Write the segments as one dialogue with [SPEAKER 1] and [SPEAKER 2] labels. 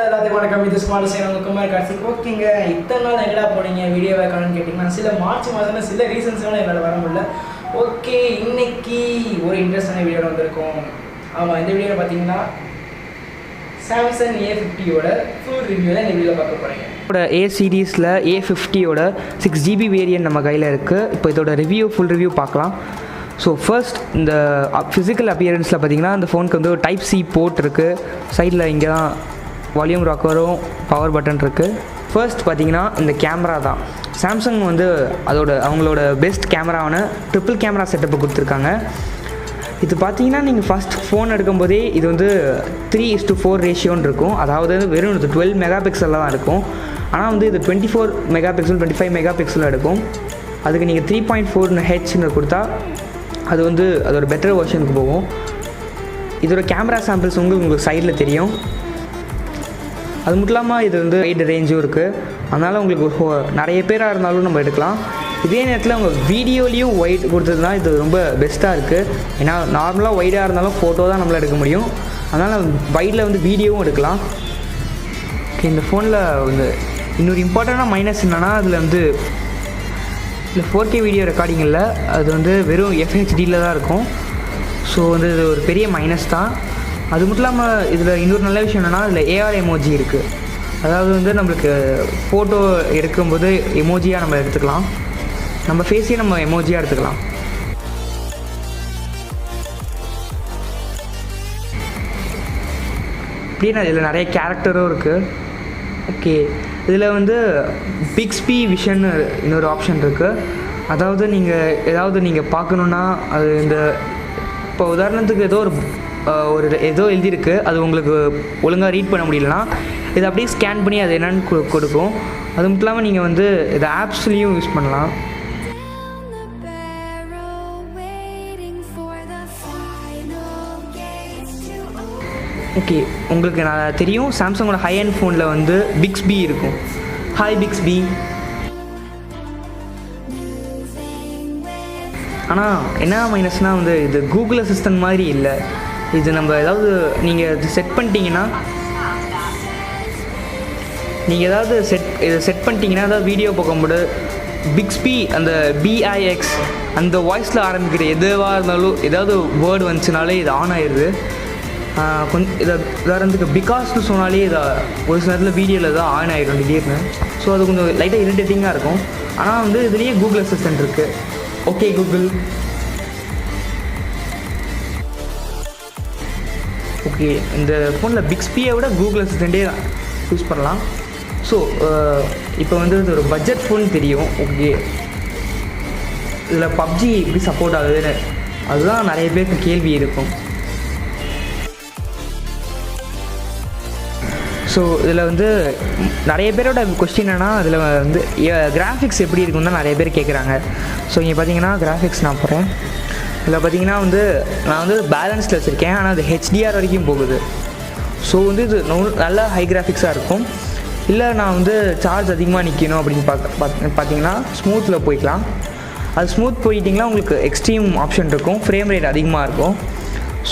[SPEAKER 1] எல்லாத்துக்கும் வணக்கம். இது ஸ்மார்ட் சைன் உங்கள் குமார் கார்த்திக். ஓகேங்க, இத்தனை நாள் எங்கடா போனீங்க வீடியோவை காணுன்னு கேட்டிங்கன்னா சில மார்ச் மாதம்னா சில ரீசன்ஸ்னால எங்களால் வர முடியல. ஓகே, இன்னைக்கு ஒரு இன்ட்ரெஸ்டான வீடியோவில் வந்திருக்கோம். ஆமாம், இந்த வீடியோவில் பார்த்தீங்கன்னா சாம்சங் A50யோட ஃபுல் ரிவ்யூ தான் இந்த வீடியோவில் பார்க்க போகிறீங்க.
[SPEAKER 2] A சீரீஸில் A50யோட 6GB வேரியன்ட் நம்ம கையில் இருக்குது. இப்போ இதோட ஃபுல் ரிவ்யூ பார்க்கலாம். ஸோ ஃபர்ஸ்ட் இந்த ஃபிசிக்கல் அப்பியரன்ஸில் பார்த்தீங்கன்னா இந்த ஃபோனுக்கு வந்து ஒரு டைப் சி போர்ட் இருக்குது. சைடில் இங்கே தான் வால்யூம் ராக்கரும் பவர் பட்டன் இருக்குது. ஃபர்ஸ்ட் பார்த்தீங்கன்னா இந்த கேமரா தான். சாம்சங் வந்து அவங்களோட பெஸ்ட் கேமராவான ட்ரிபிள் கேமரா செட்டப்பை கொடுத்துருக்காங்க. இது பார்த்தீங்கன்னா நீங்கள் ஃபஸ்ட் ஃபோன் எடுக்கும்போதே இது வந்து 3:4 ரேஷியோன்னு இருக்கும். அதாவது வெறும் 12 மெகா பிக்சலில் தான் இருக்கும். ஆனால் வந்து இது 24 மெகா பிக்சல் 25 மெகா பிக்சலில் எடுக்கும். அதுக்கு நீங்கள் 3.4Hன்னு கொடுத்தா அது வந்து அதோட பெட்டர் வெர்ஷனுக்கு போகும். இதோட கேமரா சாம்பிள்ஸ் உங்களுக்கு சைடில் தெரியும். அது மட்டும் இல்லாமல் இது வந்து வைட் ரேஞ்சும் இருக்குது. அதனால் உங்களுக்கு நிறைய பேராக இருந்தாலும் நம்ம எடுக்கலாம். இதே நேரத்தில் உங்கள் வீடியோலேயும் ஒயிட் கொடுத்ததுனா இது ரொம்ப பெஸ்ட்டாக இருக்குது. ஏன்னா நார்மலாக ஒயிடாக இருந்தாலும் ஃபோட்டோ தான் நம்மளால் எடுக்க முடியும். அதனால் வைடில் வந்து வீடியோவும் எடுக்கலாம். ஓகே, இந்த ஃபோனில் வந்து இன்னொரு இம்பார்ட்டண்டான மைனஸ் என்னென்னா அதில் வந்து இல்லை 4K வீடியோ ரெக்கார்டிங் இல்லை, அது வந்து வெறும் FHDயில் தான் இருக்கும். ஸோ வந்து இது ஒரு பெரிய மைனஸ் தான். அது மட்டும் இல்லாமல் இதில் இன்னொரு நல்ல விஷயம் என்னென்னா இதில் AR எமோஜி இருக்குது. அதாவது வந்து நம்மளுக்கு ஃபோட்டோ எடுக்கும்போது எமோஜியாக நம்ம எடுத்துக்கலாம். நம்ம ஃபேஸையும் நம்ம எமோஜியாக எடுத்துக்கலாம். இப்படியே இதில் நிறைய கேரக்டரும் இருக்குது. ஓகே, இதில் வந்து பிக்ஸ்பி விஷன் இன்னொரு ஆப்ஷன் இருக்குது. அதாவது நீங்கள் பார்க்கணுன்னா அது இந்த இப்போ உதாரணத்துக்கு ஏதோ எழுதியிருக்கு, அது உங்களுக்கு ஒழுங்காக ரீட் பண்ண முடியலன்னா இதை அப்படியே ஸ்கேன் பண்ணி அது என்னென்னு கொடுக்கும். அது மட்டும் இல்லாமல் நீங்கள் வந்து இதை ஆப்ஸ்லேயும் யூஸ் பண்ணலாம். ஓகே, உங்களுக்கு நான் தெரியும் சாம்சங்கோட ஹை அண்ட் ஃபோனில் வந்து பிக்ஸ்பி இருக்கும். Hi Bixby. ஆனால் என்ன மைனஸ்னால் வந்து இது கூகுள் அசிஸ்டன்ட் மாதிரி இல்லை. இது நம்ம ஏதாவது நீங்கள் இது செட் பண்ணிட்டீங்கன்னா அதாவது வீடியோ பார்க்கும்போது பிக்ஸ்பி அந்த BIX அந்த வாய்ஸில் ஆரம்பிக்கிற எதுவாக இருந்தாலும் ஏதாவது வேர்டு வந்துச்சுனாலே இது ஆன் ஆயிடுது. இதை உதாரணத்துக்கு பிகாஸ்னு சொன்னாலே இதை ஒரு சில நேரத்தில் வீடியோவில் தான் ஆன் ஆகிடும் திடீர்னு. ஸோ அது கொஞ்சம் லைட்டாக இரிட்டேட்டிங்காக இருக்கும். ஆனால் வந்து இதுலேயே கூகுள் அசிஸ்டன்ட் இருக்குது. Okay Google. ஓகே, இந்த ஃபோனில் பிக்ஸ்பியை விட கூகுள் அசிஸ்டண்ட்டே யூஸ் பண்ணலாம். ஸோ இப்போ வந்து இது ஒரு பட்ஜெட் ஃபோன் தெரியும். ஓகே, இதில் PUBG எப்படி சப்போர்ட் ஆகுதுன்னு அதுதான் நிறைய பேருக்கு கேள்வி இருக்கும். ஸோ இதில் வந்து நிறைய பேரோட கொஸ்டின் என்னென்னா இதில் வந்து கிராஃபிக்ஸ் எப்படி இருக்குன்னு தான் நிறைய பேர் கேட்குறாங்க. ஸோ இங்கே பார்த்தீங்கன்னா கிராஃபிக்ஸ் நான் போகிறேன். இதில் பார்த்தீங்கன்னா நான் வந்து பேலன்ஸில் வச்சுருக்கேன். ஆனால் அது HDR வரைக்கும் போகுது. ஸோ வந்து இது நல்லா ஹை கிராஃபிக்ஸாக இருக்கும். இல்லை நான் வந்து சார்ஜ் அதிகமாக நிற்கணும் அப்படின்னு பார்த்தீங்கன்னா ஸ்மூத்தில் போய்க்கலாம். அது ஸ்மூத் போயிட்டிங்கன்னா உங்களுக்கு எக்ஸ்ட்ரீம் ஆப்ஷன் இருக்கும். ஃப்ரேம் ரேட் அதிகமாக இருக்கும்.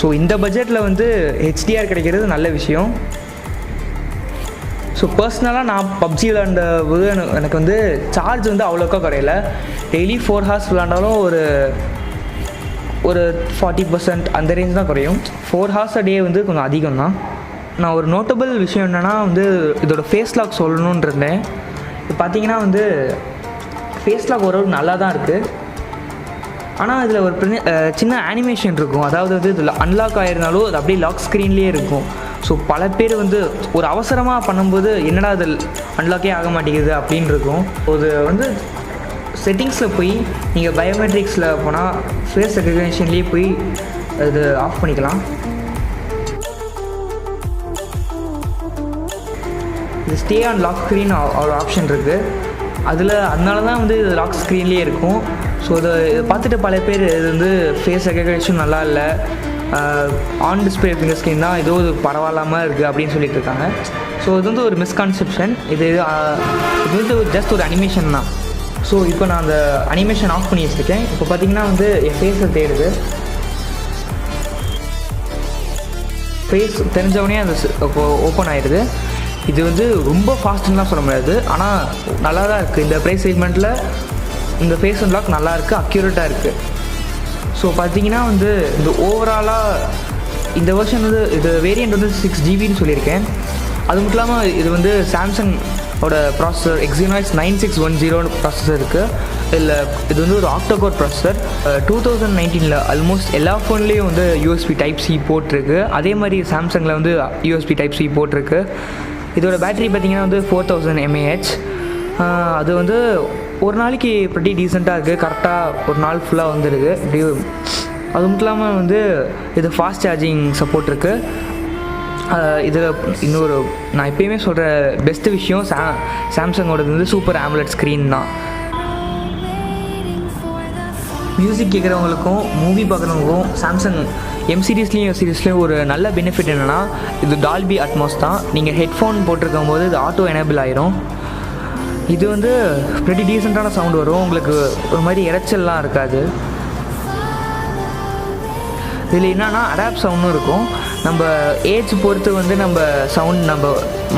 [SPEAKER 2] ஸோ இந்த பட்ஜெட்டில் வந்து HDR கிடைக்கிறது நல்ல விஷயம். ஸோ பர்சனலாக நான் PUBG விளாண்ட போது எனக்கு வந்து சார்ஜ் வந்து அவ்வளோக்கா குறையல. டெய்லி 4 ஹார்ஸ் விளாண்டாலும் ஒரு 40% அந்த ரேஞ்ச் தான் குறையும். 4 ஹார்ஸ் டே வந்து கொஞ்சம் அதிகம் தான். நான் ஒரு நோட்டபிள் விஷயம் என்னென்னா வந்து இதோட ஃபேஸ் லாக் சொல்லணுன்னு இருந்தேன். இப்போ பார்த்தீங்கன்னா வந்து ஃபேஸ் லாக் ஓரளவுக்கு நல்லா தான் இருக்குது. ஆனால் இதில் ஒரு சின்ன அனிமேஷன் இருக்கும். அதாவது வந்து இதில் அன்லாக் ஆகிருந்தாலும் அது அப்படியே லாக் ஸ்க்ரீன்லேயே இருக்கும். ஸோ பல பேர் வந்து ஒரு அவசரமாக பண்ணும்போது என்னடா அது அன்லாக்கே ஆக மாட்டேங்குது அப்படின்னு இருக்கும். அது வந்து செட்டிங்ஸில் போய் நீங்கள் பயோமெட்ரிக்ஸில் போனால் ஃபேஸ் ரெகக்னிஷன்லேயே போய் அது ஆஃப் பண்ணிக்கலாம். இது ஸ்டே ஆன் லாக் ஸ்க்ரீன் ஒரு ஆப்ஷன் இருக்குது. அதனால தான் வந்து இது லாக் ஸ்க்ரீன்லேயே இருக்கும். ஸோ இதை பார்த்துட்டு பல பேர் இது வந்து ஃபேஸ் ரெகக்னிஷன் நல்லா இல்லை, ஆன் டிஸ்பிளே ஃபிங்கர் ஸ்க்ரீன் தான் ஏதோ பரவாயில்லாமல் இருக்குது அப்படின்னு சொல்லிட்டு இருக்காங்க. ஸோ இது வந்து ஒரு மிஸ்கான்செப்ஷன். இது வந்து ஜஸ்ட் ஒரு அனிமேஷன் தான். ஸோ இப்போ நான் அந்த அனிமேஷன் ஆஃப் பண்ணி வச்சுருக்கேன். இப்போ பார்த்தீங்கன்னா வந்து என் ஃபேஸை தேடுது. ஃபேஸ் தெரிஞ்சவொடனே அது ஓப்பன் ஆகிடுது. இது வந்து ரொம்ப ஃபாஸ்ட்டுலாம் சொல்ல முடியாது, ஆனால் நல்லா தான் இருக்குது. இந்த ப்ரைஸ் செக்மெண்ட்டில் இந்த ஃபேஸ் அன்லாக் நல்லா இருக்குது, அக்யூரேட்டாக இருக்குது. ஸோ பார்த்தீங்கன்னா வந்து இந்த ஓவராலாக இந்த வெர்ஷன் வந்து இது வேரியண்ட் வந்து 6GB சொல்லியிருக்கேன். அது மட்டும் இல்லாமல் இது வந்து சாம்சங்கோட ப்ராசஸர் Exynos 9610 ப்ராசஸர் இருக்குது. இதில் இது வந்து ஒரு ஆக்டோகோர் ப்ராசஸர். 2019 ஆல்மோஸ்ட் எல்லா ஃபோன்லேயும் வந்து USB Type-C போட்டிருக்கு. அதே மாதிரி சாம்சங்கில் வந்து USB Type-C போட்டிருக்கு. இதோட பேட்டரி பார்த்திங்கன்னா வந்து 4000 mAh. அது வந்து ஒரு நாளைக்கு ப்ரெட்டி டீசெண்டாக இருக்குது, கரெக்டாக ஒரு நாள் ஃபுல்லாக வந்துடுது. அப்படியே அது மட்டும் இல்லாமல் வந்து இது ஃபாஸ்ட் சார்ஜிங் சப்போர்ட் இருக்குது. இதில் இன்னொரு நான் எப்பயுமே சொல்கிற பெஸ்ட்டு விஷயம் சாம்சங்கோடது வந்து சூப்பர் ஆம்லெட் ஸ்க்ரீன் தான். மியூசிக் கேட்குறவங்களுக்கும் மூவி பார்க்குறவங்களுக்கும் சாம்சங் எம் சீரீஸ்லேயும் ஒரு நல்ல பெனிஃபிட் என்னென்னா, இது டால்பி அட்மாஸ் தான். நீங்கள் ஹெட்ஃபோன் போட்டிருக்கும் போது இது ஆட்டோ எனேபிள் ஆயிரும். இது வந்து ப்ரெட்டி டீசெண்டான சவுண்ட் வரும், உங்களுக்கு ஒரு மாதிரி இறைச்சல்லாம் இருக்காது. இதில் என்னென்னா அடாப்ட் சவுண்டும் இருக்கும். நம்ம ஏஜ் பொறுத்து வந்து நம்ம சவுண்ட் நம்ம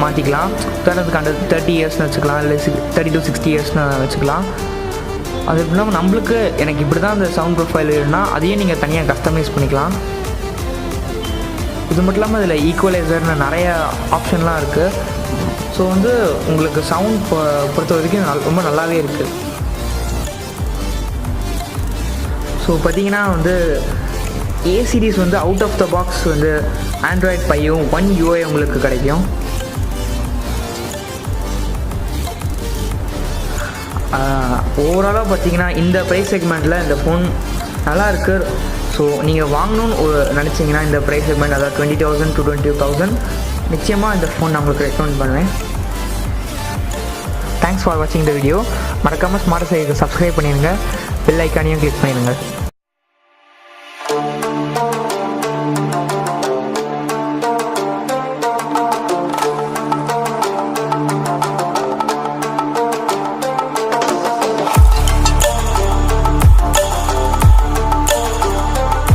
[SPEAKER 2] மாற்றிக்கலாம். உதாரணத்துக்கு அந்த 30 இயர்ஸ்னு வச்சுக்கலாம், இல்லை 30 to 60 இயர்ஸ்னு வச்சுக்கலாம். அது இல்லாமல் நம்மளுக்கு எனக்கு இப்படி தான் அந்த சவுண்ட் ப்ரொஃபைல் இருந்தால் அதையும் நீங்கள் தனியாக கஸ்டமைஸ் பண்ணிக்கலாம். இது மட்டும் இல்லாமல் இதில் ஈக்குவலைசர்னு நிறைய ஆப்ஷன்லாம் இருக்குது. ஸோ வந்து உங்களுக்கு சவுண்ட் பொறுத்த வரைக்கும் ரொம்ப நல்லாவே இருக்குது. ஸோ பார்த்திங்கன்னா வந்து A சீரீஸ் வந்து அவுட் ஆஃப் த பாக்ஸ் வந்து ஆண்ட்ராய்ட் 5 1 UI உங்களுக்கு கிடைக்கும். ஓவராலாக பார்த்தீங்கன்னா இந்த ப்ரைஸ் செக்மெண்ட்டில் இந்த ஃபோன் நல்லா இருக்குது. ஸோ நீங்கள் வாங்கணும்னு நினச்சிங்கன்னா இந்த ப்ரைஸ் செக்மெண்ட், அதாவது 20,000 to 22,000, நிச்சயமாக இந்த ஃபோன் நான் உங்களுக்கு ரெக்கமெண்ட் பண்ணுவேன். தேங்க்ஸ் ஃபார் வாட்சிங் த வீடியோ. மறக்காமல் ஸ்மார்ட் சைடுக்கு சப்ஸ்கிரைப் பண்ணிடுங்க, பெல் ஐக்கானையும் கிளிக் பண்ணிடுங்க.